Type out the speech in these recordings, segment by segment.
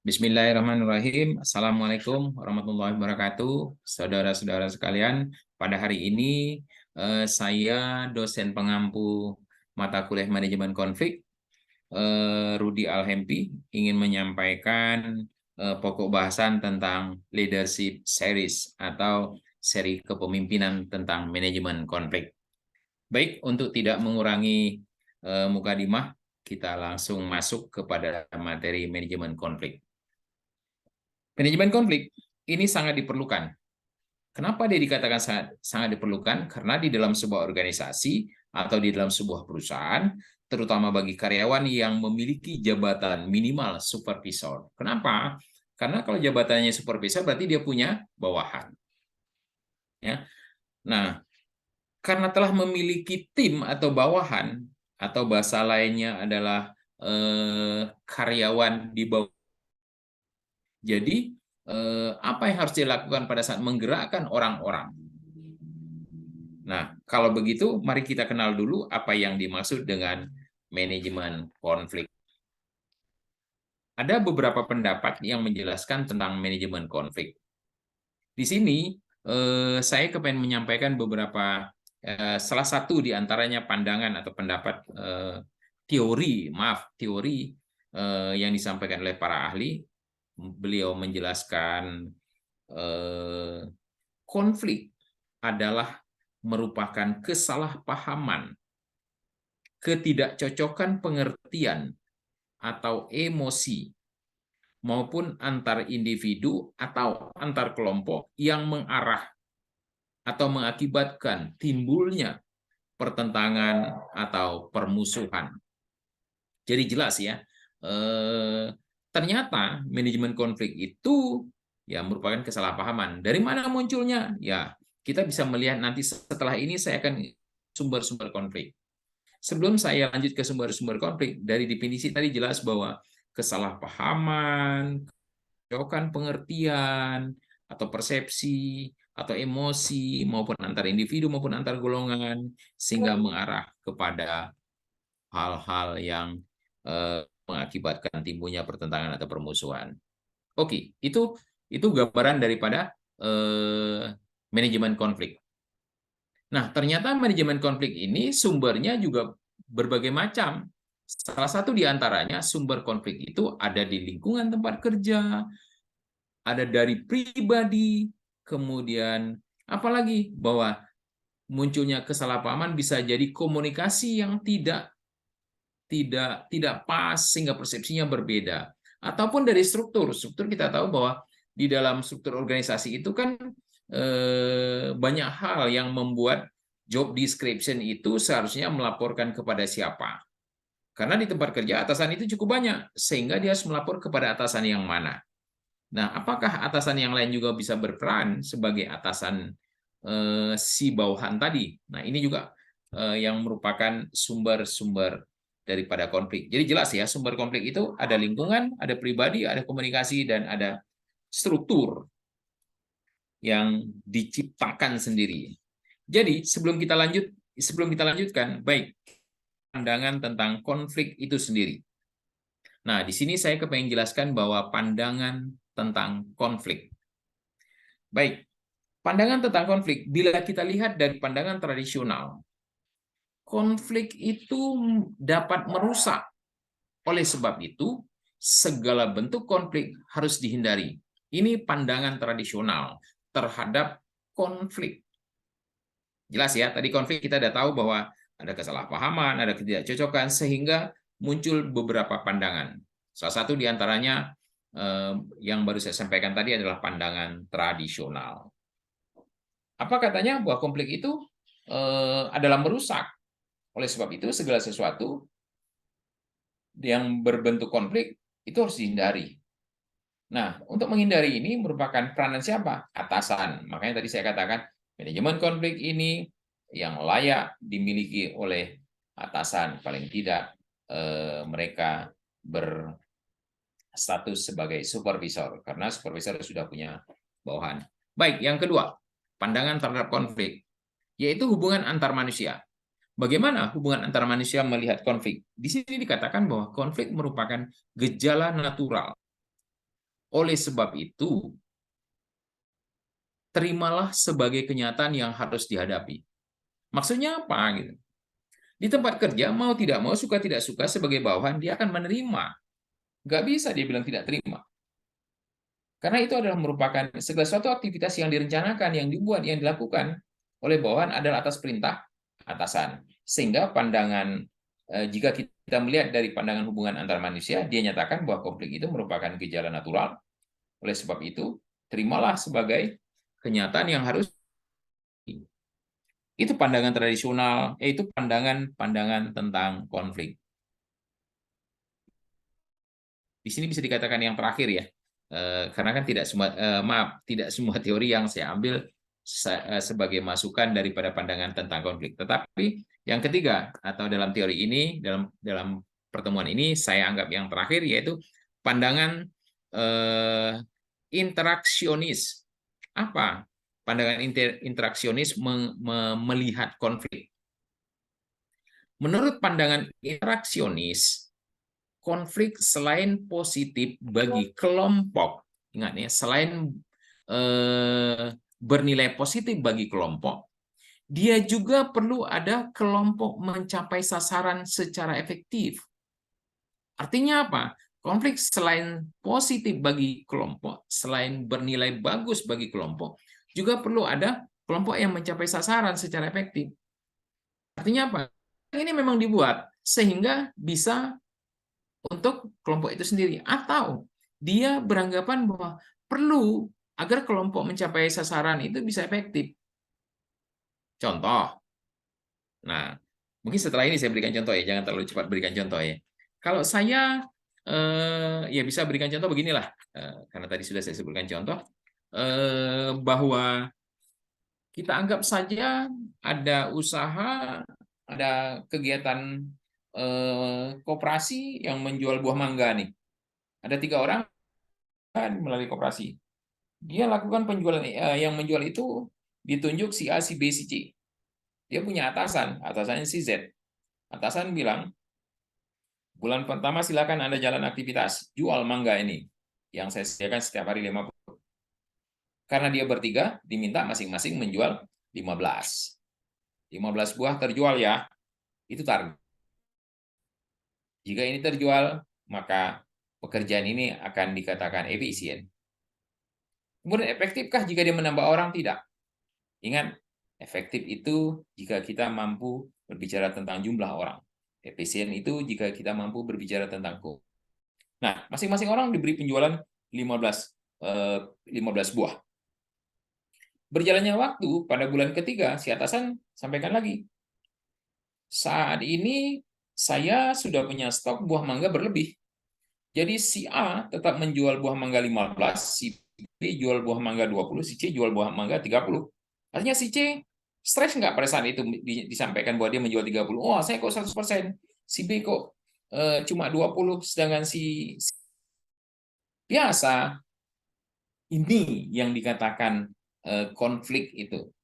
Bismillahirrahmanirrahim. Assalamualaikum warahmatullahi wabarakatuh. Saudara-saudara sekalian, pada hari ini saya dosen pengampu mata kuliah manajemen konflik, Rudi Alhempi, ingin menyampaikan pokok bahasan tentang leadership series atau seri kepemimpinan tentang manajemen konflik. Baik, untuk tidak mengurangi mukadimah, kita langsung masuk kepada materi manajemen konflik. Manajemen konflik ini sangat diperlukan. Kenapa dia dikatakan sangat diperlukan? Karena di dalam sebuah organisasi atau di dalam sebuah perusahaan, terutama bagi karyawan yang memiliki jabatan minimal supervisor. Kenapa? Karena kalau jabatannya supervisor berarti dia punya bawahan. Ya. Nah, karena telah memiliki tim atau bawahan, atau bahasa lainnya adalah karyawan di bawah. Jadi, apa yang harus dilakukan pada saat menggerakkan orang-orang? Nah, kalau begitu, mari kita kenal dulu apa yang dimaksud dengan manajemen konflik. Ada beberapa pendapat yang menjelaskan tentang manajemen konflik. Di sini, saya kepengen menyampaikan beberapa, salah satu di antaranya pandangan atau pendapat teori yang disampaikan oleh para ahli. Beliau menjelaskan konflik adalah merupakan kesalahpahaman, ketidakcocokan pengertian atau emosi maupun antar individu atau antar kelompok yang mengarah atau mengakibatkan timbulnya pertentangan atau permusuhan. Jadi jelas ya, ternyata manajemen konflik itu ya merupakan kesalahpahaman. Dari mana munculnya? Ya, kita bisa melihat nanti setelah ini saya akan sumber-sumber konflik. Sebelum saya lanjut ke sumber-sumber konflik, dari definisi tadi jelas bahwa kesalahpahaman, kecocokkan pengertian, atau persepsi, atau emosi, maupun antar individu maupun antar golongan, sehingga mengarah kepada hal-hal yang mengakibatkan timbulnya pertentangan atau permusuhan. Oke, itu gambaran daripada manajemen konflik. Nah, ternyata manajemen konflik ini sumbernya juga berbagai macam. Salah satu di antaranya sumber konflik itu ada di lingkungan tempat kerja, ada dari pribadi, kemudian apalagi bahwa munculnya kesalahpahaman bisa jadi komunikasi yang tidak pas sehingga persepsinya berbeda, ataupun dari struktur kita tahu bahwa di dalam struktur organisasi itu kan banyak hal yang membuat job description itu seharusnya melaporkan kepada siapa, karena di tempat kerja atasan itu cukup banyak sehingga dia harus melapor kepada atasan yang mana. Nah, apakah atasan yang lain juga bisa berperan sebagai atasan si bawahan tadi? Nah, ini juga yang merupakan sumber-sumber daripada konflik. Jadi jelas ya, sumber konflik itu ada lingkungan, ada pribadi, ada komunikasi, dan ada struktur yang diciptakan sendiri. Jadi sebelum kita lanjutkan, baik, pandangan tentang konflik itu sendiri. Nah, di sini saya kepengen jelaskan bahwa pandangan tentang konflik. Baik, pandangan tentang konflik, bila kita lihat dari pandangan tradisional, konflik itu dapat merusak. Oleh sebab itu, segala bentuk konflik harus dihindari. Ini pandangan tradisional terhadap konflik. Jelas ya, tadi konflik kita sudah tahu bahwa ada kesalahpahaman, ada ketidakcocokan, sehingga muncul beberapa pandangan. Salah satu di antaranya yang baru saya sampaikan tadi adalah pandangan tradisional. Apa katanya? Bahwa konflik itu adalah merusak. Oleh sebab itu, segala sesuatu yang berbentuk konflik itu harus dihindari. Nah, untuk menghindari ini merupakan peranan siapa? Atasan. Makanya tadi saya katakan, manajemen konflik ini yang layak dimiliki oleh atasan. Paling tidak mereka berstatus sebagai supervisor, karena supervisor sudah punya bawahan. Baik, yang kedua, pandangan terhadap konflik, yaitu hubungan antar manusia. Bagaimana hubungan antar manusia melihat konflik? Di sini dikatakan bahwa konflik merupakan gejala natural Oleh sebab itu, terimalah sebagai kenyataan yang harus dihadapi. Maksudnya apa gitu? Di tempat kerja, mau tidak mau, suka tidak suka, sebagai bawahan, dia akan menerima. Nggak bisa dia bilang tidak terima. Karena itu adalah merupakan segala suatu aktivitas yang direncanakan, yang dibuat, yang dilakukan oleh bawahan adalah atas perintah atasan. Sehingga pandangan, jika kita melihat dari pandangan hubungan antar manusia, dia nyatakan bahwa konflik itu merupakan gejala natural. Oleh sebab itu, terimalah sebagai kenyataan yang harus. Itu pandangan tradisional, yaitu pandangan tentang konflik. Di sini bisa dikatakan yang terakhir ya, karena kan tidak semua, tidak semua teori yang saya ambil sebagai masukan daripada pandangan tentang konflik. Tetapi yang ketiga, atau dalam teori ini, dalam pertemuan ini, saya anggap yang terakhir, yaitu pandangan interaksionis. Apa? Pandangan interaksionis melihat konflik. Menurut pandangan interaksionis, konflik selain positif bagi kelompok, ingat ya, selain bernilai positif bagi kelompok, dia juga perlu ada kelompok mencapai sasaran secara efektif. Artinya apa? Konflik selain positif bagi kelompok, selain bernilai bagus bagi kelompok, juga perlu ada kelompok yang mencapai sasaran secara efektif. Artinya apa? Ini memang dibuat sehingga bisa untuk kelompok itu sendiri, atau dia beranggapan bahwa perlu agar kelompok mencapai sasaran itu bisa efektif. Contoh, nah mungkin setelah ini saya berikan contoh ya, jangan terlalu cepat berikan contoh ya. Kalau saya ya bisa berikan contoh beginilah, karena tadi sudah saya sebutkan contoh, bahwa kita anggap saja ada usaha, ada kegiatan koperasi yang menjual buah mangga nih. Ada 3 orang melalui koperasi. Dia lakukan penjualan, yang menjual itu ditunjuk si A, si B, si C. Dia punya atasannya si Z. Atasan bilang, bulan pertama silakan Anda jalan aktivitas, jual mangga ini yang saya sediakan setiap hari 50. Karena dia bertiga, diminta masing-masing menjual 15. 15 buah terjual ya, itu target. Jika ini terjual, maka pekerjaan ini akan dikatakan efisien. Kemudian efektifkah jika dia menambah orang? Tidak. Ingat, efektif itu jika kita mampu berbicara tentang jumlah orang. Efisien itu jika kita mampu berbicara tentang kos. Nah, masing-masing orang diberi penjualan 15 buah. Berjalannya waktu, pada bulan ketiga, si atasan sampaikan lagi, saat ini saya sudah punya stok buah mangga berlebih. Jadi si A tetap menjual buah mangga 15, si B jual buah mangga 20, si C jual buah mangga 30. Artinya si C stres nggak pada saat itu disampaikan bahwa dia menjual 30. Oh, saya kok 100%. Si B kok cuma 20, sedangkan si biasa. Ini yang dikatakan konflik itu.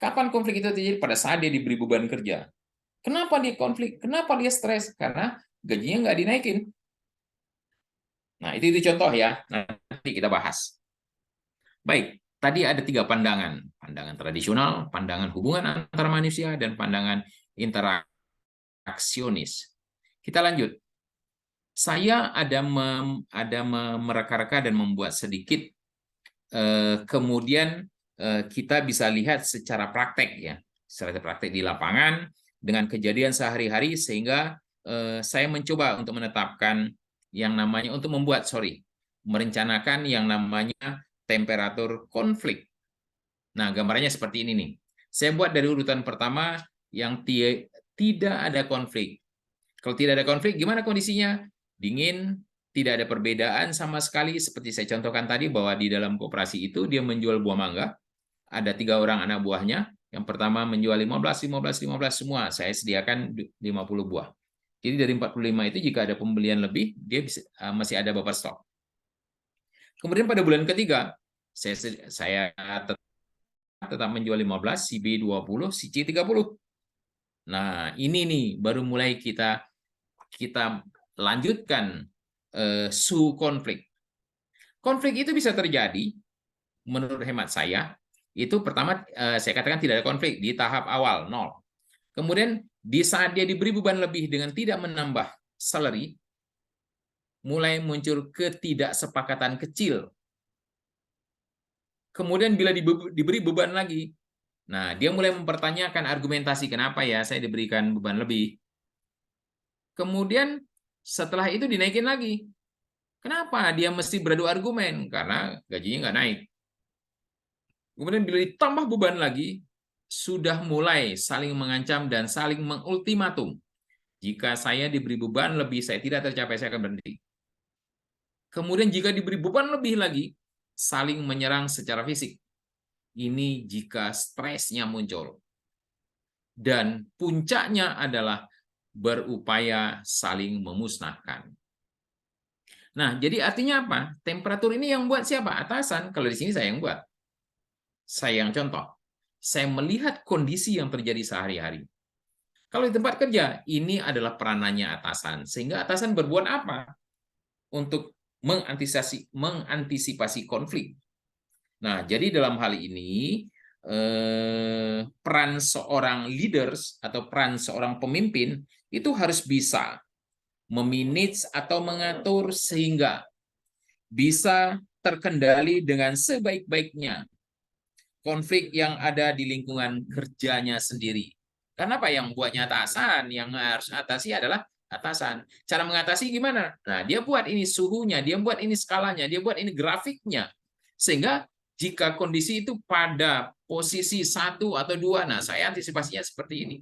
Kapan konflik itu terjadi? Pada saat dia diberi beban kerja. Kenapa dia konflik? Kenapa dia stres? Karena gajinya nggak dinaikin. Nah, itu contoh ya. Nanti kita bahas. Baik, tadi ada 3 pandangan. Pandangan tradisional, pandangan hubungan antar manusia, dan pandangan interaksionis. Kita lanjut. Saya ada mereka-reka dan membuat sedikit, kemudian kita bisa lihat secara praktek ya, secara praktek di lapangan dengan kejadian sehari-hari, sehingga saya mencoba untuk menetapkan yang namanya, merencanakan yang namanya temperatur konflik. Nah, gambarnya seperti ini nih. Saya buat dari urutan pertama yang tidak ada konflik. Kalau tidak ada konflik, gimana kondisinya? Dingin, tidak ada perbedaan sama sekali, seperti saya contohkan tadi bahwa di dalam koperasi itu dia menjual buah mangga, ada 3 orang anak buahnya, yang pertama menjual 15, 15, 15 semua, saya sediakan 50 buah. Jadi dari 45 itu jika ada pembelian lebih, dia masih ada buffer stok. Kemudian pada bulan ketiga, saya tetap menjual 15, si B 20, si C 30. Nah, ini nih baru mulai kita lanjutkan su konflik. Konflik itu bisa terjadi, menurut hemat saya, itu pertama saya katakan tidak ada konflik di tahap awal, nol. Kemudian di saat dia diberi beban lebih dengan tidak menambah salary, mulai muncul ketidaksepakatan kecil. Kemudian bila diberi beban lagi, nah dia mulai mempertanyakan argumentasi kenapa ya saya diberikan beban lebih. Kemudian setelah itu dinaikin lagi. Kenapa dia mesti beradu argumen? Karena gajinya nggak naik. Kemudian bila ditambah beban lagi, sudah mulai saling mengancam dan saling mengultimatum. Jika saya diberi beban lebih, saya tidak tercapai, saya akan berhenti. Kemudian jika diberi beban lebih lagi, saling menyerang secara fisik. Ini jika stresnya muncul. Dan puncaknya adalah berupaya saling memusnahkan. Nah, jadi artinya apa? Temperatur ini yang buat siapa? Atasan. Kalau di sini saya yang buat. Saya yang contoh. Saya melihat kondisi yang terjadi sehari-hari. Kalau di tempat kerja, ini adalah peranannya atasan. Sehingga atasan berbuat apa? Untuk mengantisipasi konflik. Nah, jadi dalam hal ini, peran seorang leaders atau peran seorang pemimpin itu harus bisa memanage atau mengatur sehingga bisa terkendali dengan sebaik-baiknya konflik yang ada di lingkungan kerjanya sendiri. Karena apa yang buatnya atasan, yang harus atasi adalah atasan. Cara mengatasi gimana? Nah, dia buat ini suhunya, dia buat ini skalanya, dia buat ini grafiknya. Sehingga jika kondisi itu pada posisi 1 atau 2, nah saya antisipasinya seperti ini.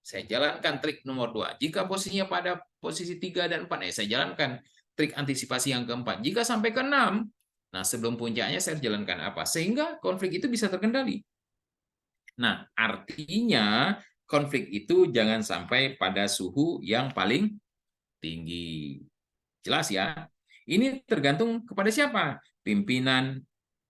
Saya jalankan trik nomor 2. Jika posisinya pada posisi 3 dan 4, saya jalankan trik antisipasi yang keempat. Jika sampai ke 6, nah sebelum puncaknya saya jalankan apa? Sehingga konflik itu bisa terkendali. Nah, artinya konflik itu jangan sampai pada suhu yang paling tinggi. Jelas ya? Ini tergantung kepada siapa? Pimpinan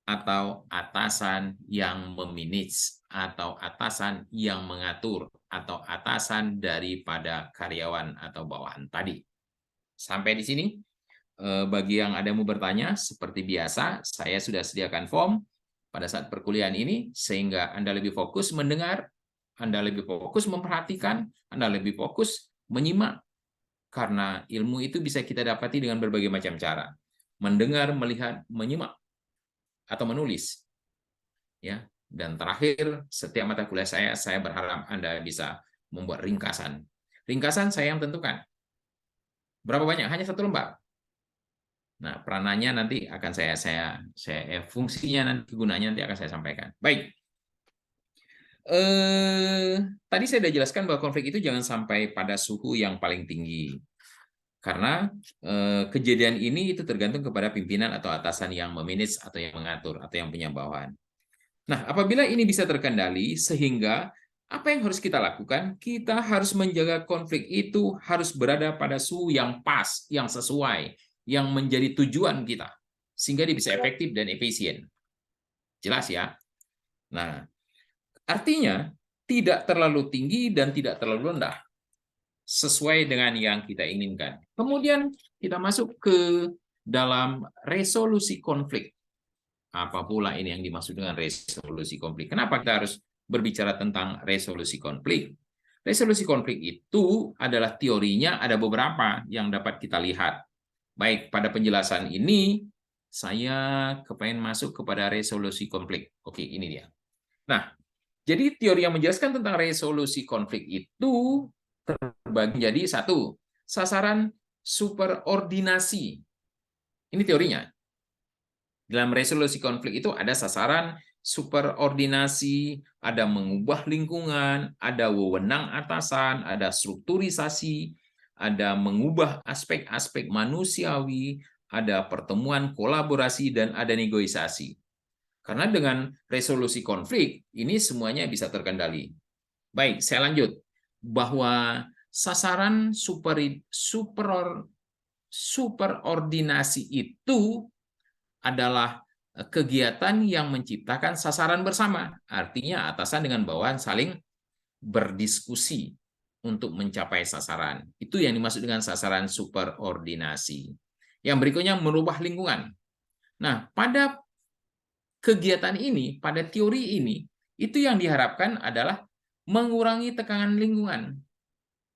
atau atasan yang memanage atau atasan yang mengatur atau atasan daripada karyawan atau bawahan tadi. Sampai di sini, bagi yang ada mau bertanya, seperti biasa, saya sudah sediakan form pada saat perkuliahan ini, sehingga Anda lebih fokus mendengar, Anda lebih fokus memperhatikan, Anda lebih fokus menyimak, karena ilmu itu bisa kita dapati dengan berbagai macam cara. Mendengar, melihat, menyimak, atau menulis. Ya. Dan terakhir, setiap mata kuliah saya berharap Anda bisa membuat ringkasan. Ringkasan saya yang tentukan. Berapa banyak? Hanya 1 lembar. Nah, peranannya nanti akan fungsinya nanti, gunanya nanti akan saya sampaikan. Baik. Tadi saya sudah jelaskan bahwa konflik itu jangan sampai pada suhu yang paling tinggi. Karena kejadian ini itu tergantung kepada pimpinan atau atasan yang memanage atau yang mengatur atau yang punya bawahan. Nah, apabila ini bisa terkendali, sehingga apa yang harus kita lakukan? Kita harus menjaga konflik itu harus berada pada suhu yang pas, yang sesuai, yang menjadi tujuan kita, sehingga dia bisa efektif dan efisien. Jelas ya? Nah, artinya tidak terlalu tinggi dan tidak terlalu rendah, sesuai dengan yang kita inginkan. Kemudian kita masuk ke dalam resolusi konflik. Apa pula ini yang dimaksud dengan resolusi konflik? Kenapa kita harus berbicara tentang resolusi konflik? Resolusi konflik itu adalah teorinya ada beberapa yang dapat kita lihat. Baik, pada penjelasan ini saya kepengen masuk kepada resolusi konflik. Oke, ini dia. Nah, jadi teori yang menjelaskan tentang resolusi konflik itu terbagi menjadi 1, sasaran superordinasi. Ini teorinya. Dalam resolusi konflik itu ada sasaran superordinasi, ada mengubah lingkungan, ada wewenang atasan, ada strukturisasi, ada mengubah aspek-aspek manusiawi, ada pertemuan kolaborasi, dan ada negosiasi. Karena dengan resolusi konflik, ini semuanya bisa terkendali. Baik, saya lanjut. Bahwa sasaran superordinasi itu adalah kegiatan yang menciptakan sasaran bersama. Artinya atasan dengan bawahan saling berdiskusi untuk mencapai sasaran. Itu yang dimaksud dengan sasaran superordinasi. Yang berikutnya merubah lingkungan. Nah, pada kegiatan ini, pada teori ini, itu yang diharapkan adalah mengurangi tekanan lingkungan.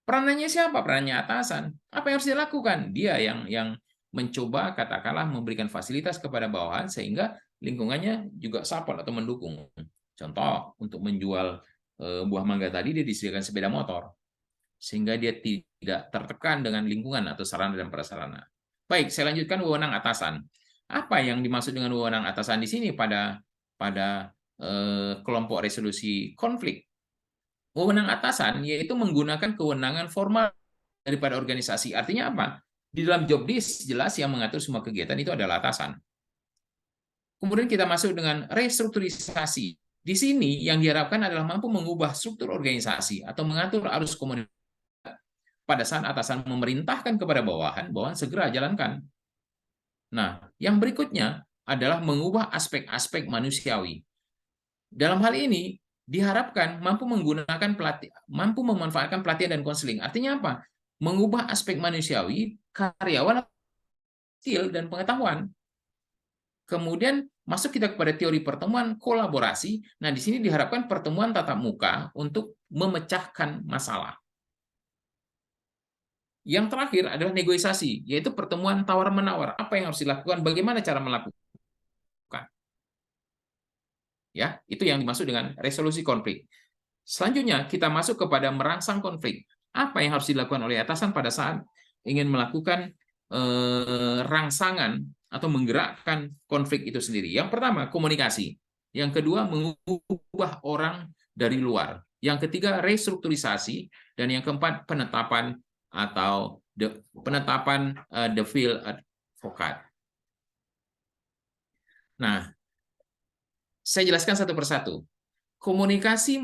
Peranannya siapa? Perannya atasan. Apa yang harus dilakukan? Dia yang mencoba, katakanlah, memberikan fasilitas kepada bawahan sehingga lingkungannya juga support atau mendukung. Contoh, untuk menjual buah mangga tadi, dia disediakan sepeda motor sehingga dia tidak tertekan dengan lingkungan atau sarana dan prasarana. Baik, saya lanjutkan wewenang atasan. Apa yang dimaksud dengan wewenang atasan di sini pada kelompok resolusi konflik? Wewenang atasan yaitu menggunakan kewenangan formal daripada organisasi. Artinya apa? Di dalam job desk jelas yang mengatur semua kegiatan itu adalah atasan. Kemudian kita masuk dengan restrukturisasi. Di sini yang diharapkan adalah mampu mengubah struktur organisasi atau mengatur arus komunikasi pada saat atasan memerintahkan kepada bawahan, bawahan segera jalankan. Nah, yang berikutnya adalah mengubah aspek-aspek manusiawi. Dalam hal ini, diharapkan mampu mampu memanfaatkan pelatihan dan konseling. Artinya apa? Mengubah aspek manusiawi karyawan, skill dan pengetahuan. Kemudian masuk kita kepada teori pertemuan kolaborasi. Nah, di sini diharapkan pertemuan tatap muka untuk memecahkan masalah. Yang terakhir adalah negosiasi, yaitu pertemuan tawar-menawar. Apa yang harus dilakukan, bagaimana cara melakukan. Ya, itu yang dimaksud dengan resolusi konflik. Selanjutnya, kita masuk kepada merangsang konflik. Apa yang harus dilakukan oleh atasan pada saat ingin melakukan rangsangan atau menggerakkan konflik itu sendiri? Yang pertama, komunikasi. Yang kedua, mengubah orang dari luar. Yang ketiga, restrukturisasi. Dan yang keempat, penetapan atau penetapan the field advocate. Nah, saya jelaskan satu persatu. Komunikasi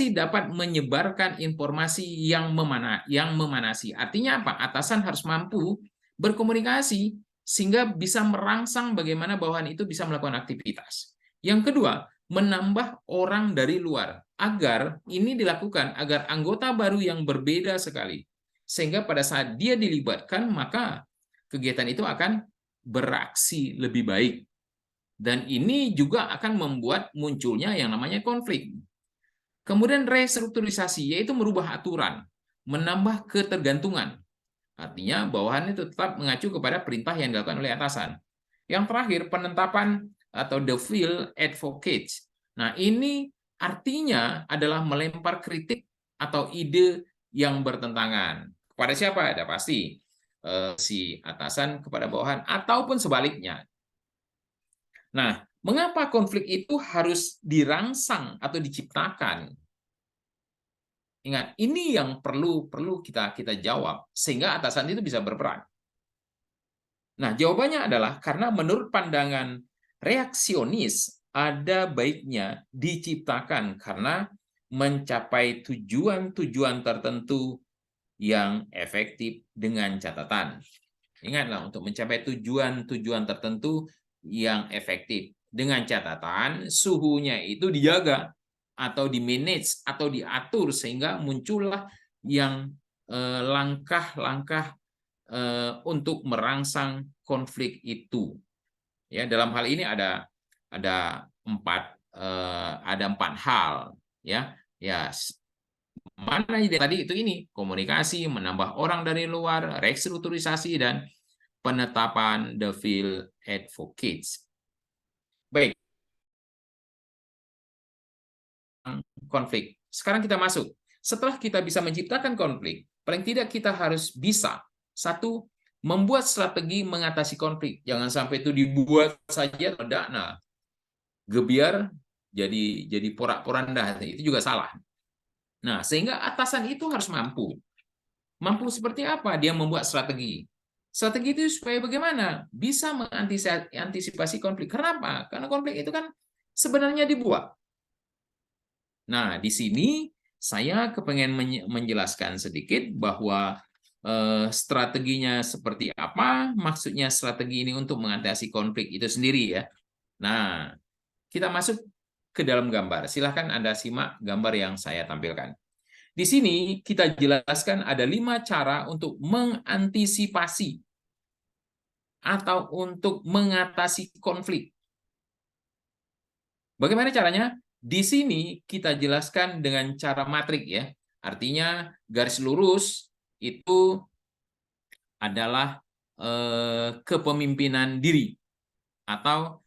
dapat menyebarkan informasi yang memanasi. Artinya apa? Atasan harus mampu berkomunikasi sehingga bisa merangsang bagaimana bawahan itu bisa melakukan aktivitas. Yang kedua, menambah orang dari luar agar ini dilakukan agar anggota baru yang berbeda sekali sehingga pada saat dia dilibatkan maka kegiatan itu akan beraksi lebih baik. Dan ini juga akan membuat munculnya yang namanya konflik. Kemudian restrukturisasi, yaitu merubah aturan, menambah ketergantungan. Artinya bawahan itu tetap mengacu kepada perintah yang dilakukan oleh atasan. Yang terakhir, penetapan atau the field advocates. Nah, ini artinya adalah melempar kritik atau ide yang bertentangan. Kepada siapa? Ada pasti si atasan kepada bawahan, ataupun sebaliknya. Nah, mengapa konflik itu harus dirangsang atau diciptakan? Ingat, ini yang perlu kita jawab sehingga atasan itu bisa berperan. Nah, jawabannya adalah karena menurut pandangan reaksionis ada baiknya diciptakan karena mencapai tujuan-tujuan tertentu yang efektif dengan catatan. Ingatlah, untuk mencapai tujuan-tujuan tertentu yang efektif dengan catatan suhunya itu dijaga atau di-manage atau diatur sehingga muncullah yang langkah-langkah untuk merangsang konflik itu. Ya, dalam hal ini ada empat hal ya. Ya, mana tadi itu ini komunikasi, menambah orang dari luar, restrukturisasi dan penetapan the field advocates. Baik. Konflik. Sekarang kita masuk. Setelah kita bisa menciptakan konflik, paling tidak kita harus bisa satu membuat strategi mengatasi konflik. Jangan sampai itu dibuat saja tidak. Nah, gebiar jadi porak-poranda, itu juga salah. Nah, sehingga atasan itu harus mampu. Mampu seperti apa? Dia membuat strategi. Strategi itu supaya bagaimana? Bisa mengantisipasi konflik. Kenapa? Karena konflik itu kan sebenarnya dibuat. Nah, di sini saya kepengen menjelaskan sedikit bahwa strateginya seperti apa, maksudnya strategi ini untuk mengatasi konflik itu sendiri ya. Nah, kita masuk ke dalam gambar. Silahkan Anda simak gambar yang saya tampilkan. Di sini kita jelaskan ada 5 cara untuk mengantisipasi atau untuk mengatasi konflik. Bagaimana caranya? Di sini kita jelaskan dengan cara matrik ya. Artinya garis lurus itu adalah kepemimpinan diri atau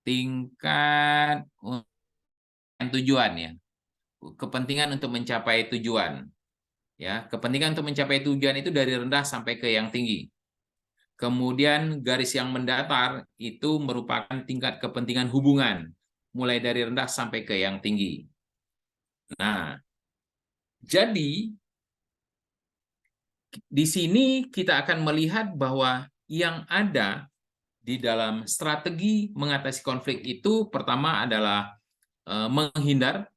tingkat tujuan ya. Kepentingan untuk mencapai tujuan. Ya, kepentingan untuk mencapai tujuan itu dari rendah sampai ke yang tinggi. Kemudian garis yang mendatar itu merupakan tingkat kepentingan hubungan, mulai dari rendah sampai ke yang tinggi. Nah, jadi di sini kita akan melihat bahwa yang ada di dalam strategi mengatasi konflik itu pertama adalah menghindar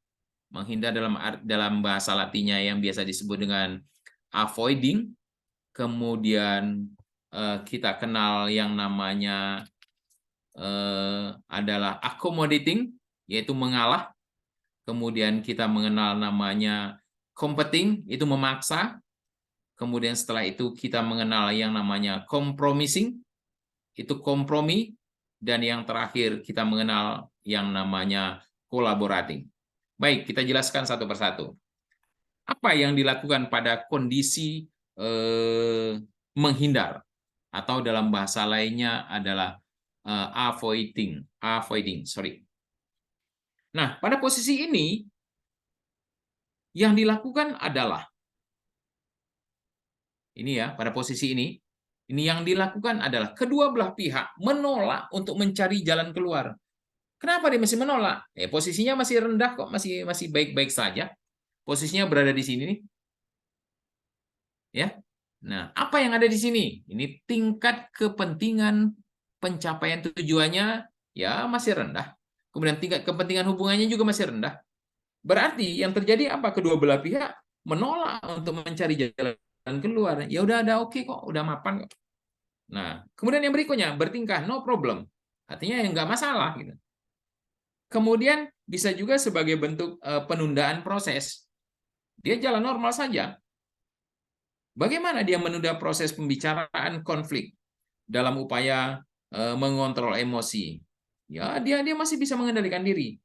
dalam bahasa Latinnya yang biasa disebut dengan avoiding. Kemudian kita kenal yang namanya adalah accommodating, yaitu mengalah. Kemudian kita mengenal namanya competing, itu memaksa. Kemudian setelah itu kita mengenal yang namanya compromising, itu kompromi. Dan yang terakhir kita mengenal yang namanya collaborating. Baik, kita jelaskan satu persatu. Apa yang dilakukan pada kondisi menghindar, atau dalam bahasa lainnya adalah avoiding. Nah, pada posisi ini yang dilakukan adalah ini ya, pada posisi ini yang dilakukan adalah kedua belah pihak menolak untuk mencari jalan keluar. Kenapa dia masih menolak? Posisinya masih rendah kok, masih baik-baik saja. Posisinya berada di sini nih. Ya. Nah, apa yang ada di sini? Ini tingkat kepentingan pencapaian tujuannya ya masih rendah. Kemudian tingkat kepentingan hubungannya juga masih rendah. Berarti yang terjadi apa? Kedua belah pihak menolak untuk mencari jalan keluar. Ya udah ada oke kok, udah mapan kok. Nah, kemudian yang berikutnya bertingkah no problem. Artinya ya nggak masalah gitu. Kemudian bisa juga sebagai bentuk penundaan proses. Dia jalan normal saja. Bagaimana dia menunda proses pembicaraan konflik dalam upaya mengontrol emosi? Ya, dia masih bisa mengendalikan diri.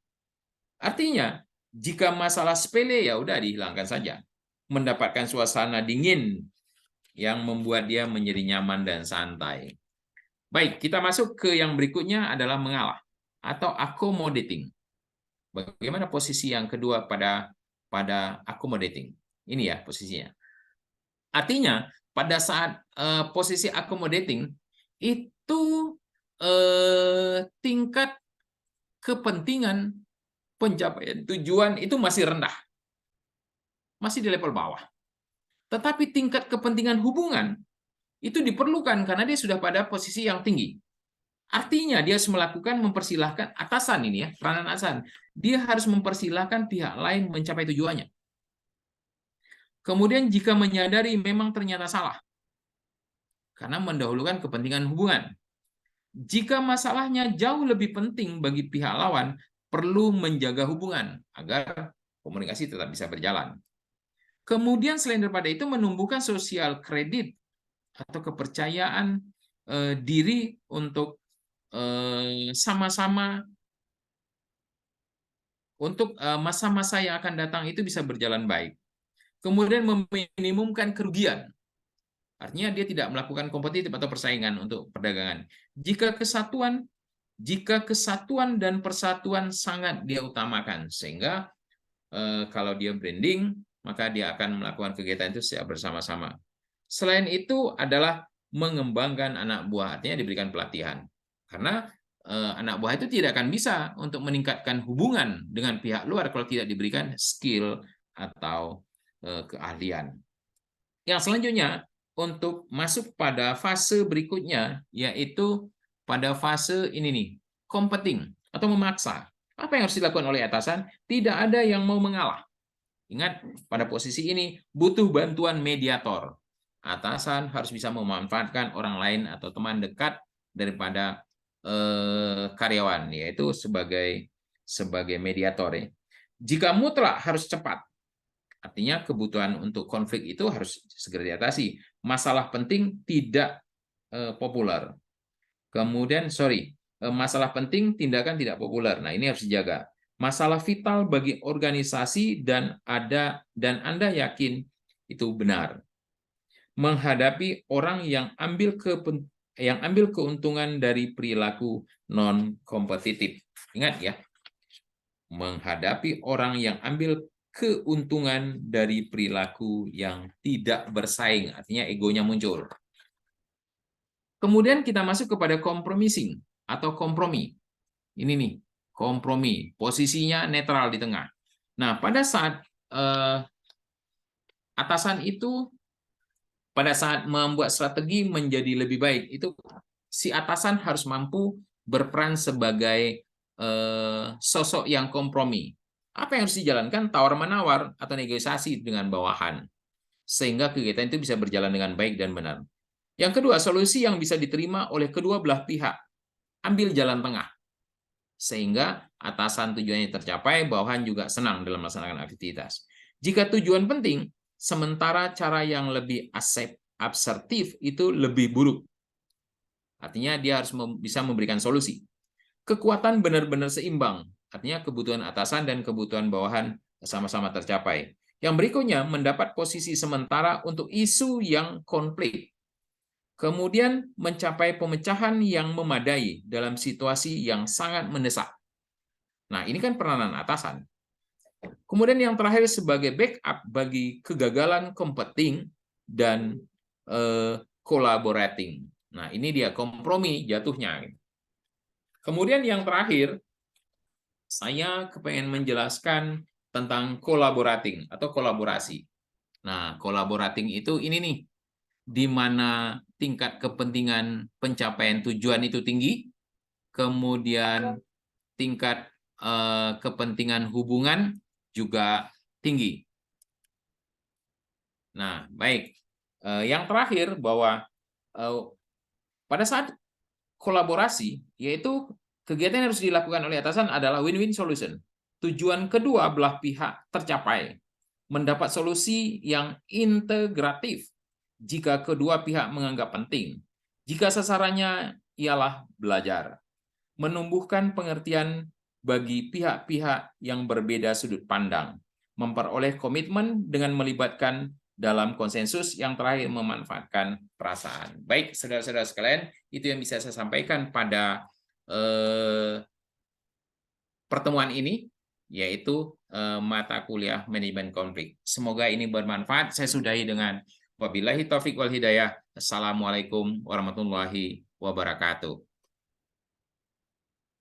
Artinya, jika masalah sepele ya udah dihilangkan saja. Mendapatkan suasana dingin yang membuat dia menjadi nyaman dan santai. Baik, kita masuk ke yang berikutnya adalah mengalah atau accommodating. Bagaimana posisi yang kedua pada accommodating? Ini ya posisinya. Artinya, pada saat posisi accommodating, itu tingkat kepentingan pencapaian tujuan itu masih rendah. Masih di level bawah. Tetapi tingkat kepentingan hubungan itu diperlukan karena dia sudah pada posisi yang tinggi. Artinya dia harus melakukan mempersilahkan atasan ini ya, peranan atasan. Dia harus mempersilahkan pihak lain mencapai tujuannya. Kemudian jika menyadari memang ternyata salah, karena mendahulukan kepentingan hubungan. Jika masalahnya jauh lebih penting bagi pihak lawan, perlu menjaga hubungan agar komunikasi tetap bisa berjalan. Kemudian selain daripada itu menumbuhkan sosial kredit atau kepercayaan diri untuk sama-sama untuk masa-masa yang akan datang itu bisa berjalan baik. Kemudian meminimumkan kerugian. Artinya dia tidak melakukan kompetitif atau persaingan untuk perdagangan. Jika kesatuan dan persatuan sangat dia utamakan, sehingga kalau dia branding, maka dia akan melakukan kegiatan itu secara bersama-sama. Selain itu adalah mengembangkan anak buah, artinya diberikan pelatihan. Karena anak buah itu tidak akan bisa untuk meningkatkan hubungan dengan pihak luar kalau tidak diberikan skill atau keahlian. Yang selanjutnya, untuk masuk pada fase berikutnya, yaitu pada fase ini nih, competing atau memaksa. Apa yang harus dilakukan oleh atasan? Tidak ada yang mau mengalah. Ingat, pada posisi ini butuh bantuan mediator. Atasan harus bisa memanfaatkan orang lain atau teman dekat daripada karyawan, yaitu sebagai mediator. Ya. Jika mutlak harus cepat, Artinya kebutuhan untuk konflik itu harus segera diatasi. Masalah penting tidak populer. Kemudian, masalah penting, tindakan tidak populer. Nah, ini harus dijaga. Masalah vital bagi organisasi dan Anda yakin itu benar. Menghadapi orang yang ambil keuntungan dari perilaku non-kompetitif. Ingat ya, menghadapi orang yang ambil keuntungan dari perilaku yang tidak bersaing, artinya egonya muncul. Kemudian kita masuk kepada compromising atau kompromi. Ini nih, kompromi. Posisinya netral di tengah. Nah, pada saat atasan itu, pada saat membuat strategi menjadi lebih baik, itu si atasan harus mampu berperan sebagai sosok yang kompromi. Apa yang harus dijalankan? Tawar-menawar atau negosiasi dengan bawahan. Sehingga kegiatan itu bisa berjalan dengan baik dan benar. Yang kedua, solusi yang bisa diterima oleh kedua belah pihak. Ambil jalan tengah. Sehingga atasan tujuannya tercapai, bawahan juga senang dalam melaksanakan aktivitas. Jika tujuan penting, sementara cara yang lebih asertif itu lebih buruk. Artinya dia harus bisa memberikan solusi. Kekuatan benar-benar seimbang. Artinya kebutuhan atasan dan kebutuhan bawahan sama-sama tercapai. Yang berikutnya, mendapat posisi sementara untuk isu yang konflik. Kemudian mencapai pemecahan yang memadai dalam situasi yang sangat mendesak. Nah, ini kan peranan atasan. Kemudian yang terakhir sebagai backup bagi kegagalan competing dan collaborating. Nah, ini dia kompromi jatuhnya. Kemudian yang terakhir, saya kepengen menjelaskan tentang collaborating atau kolaborasi. Nah, collaborating itu ini nih, di mana tingkat kepentingan pencapaian tujuan itu tinggi, kemudian tingkat kepentingan hubungan juga tinggi. Nah, baik. Yang terakhir bahwa pada saat kolaborasi, yaitu kegiatan yang harus dilakukan oleh atasan adalah win-win solution. Tujuan kedua belah pihak tercapai, mendapat solusi yang integratif jika kedua pihak menganggap penting. Jika sasarannya ialah belajar, menumbuhkan pengertian bagi pihak-pihak yang berbeda sudut pandang, memperoleh komitmen dengan melibatkan dalam konsensus, yang terakhir memanfaatkan perasaan. Baik, saudara-saudara sekalian, itu yang bisa saya sampaikan pada pertemuan ini, yaitu mata kuliah manajemen konflik. Semoga ini bermanfaat. Saya sudahi dengan wabillahi taufiq wal hidayah. Assalamualaikum warahmatullahi wabarakatuh.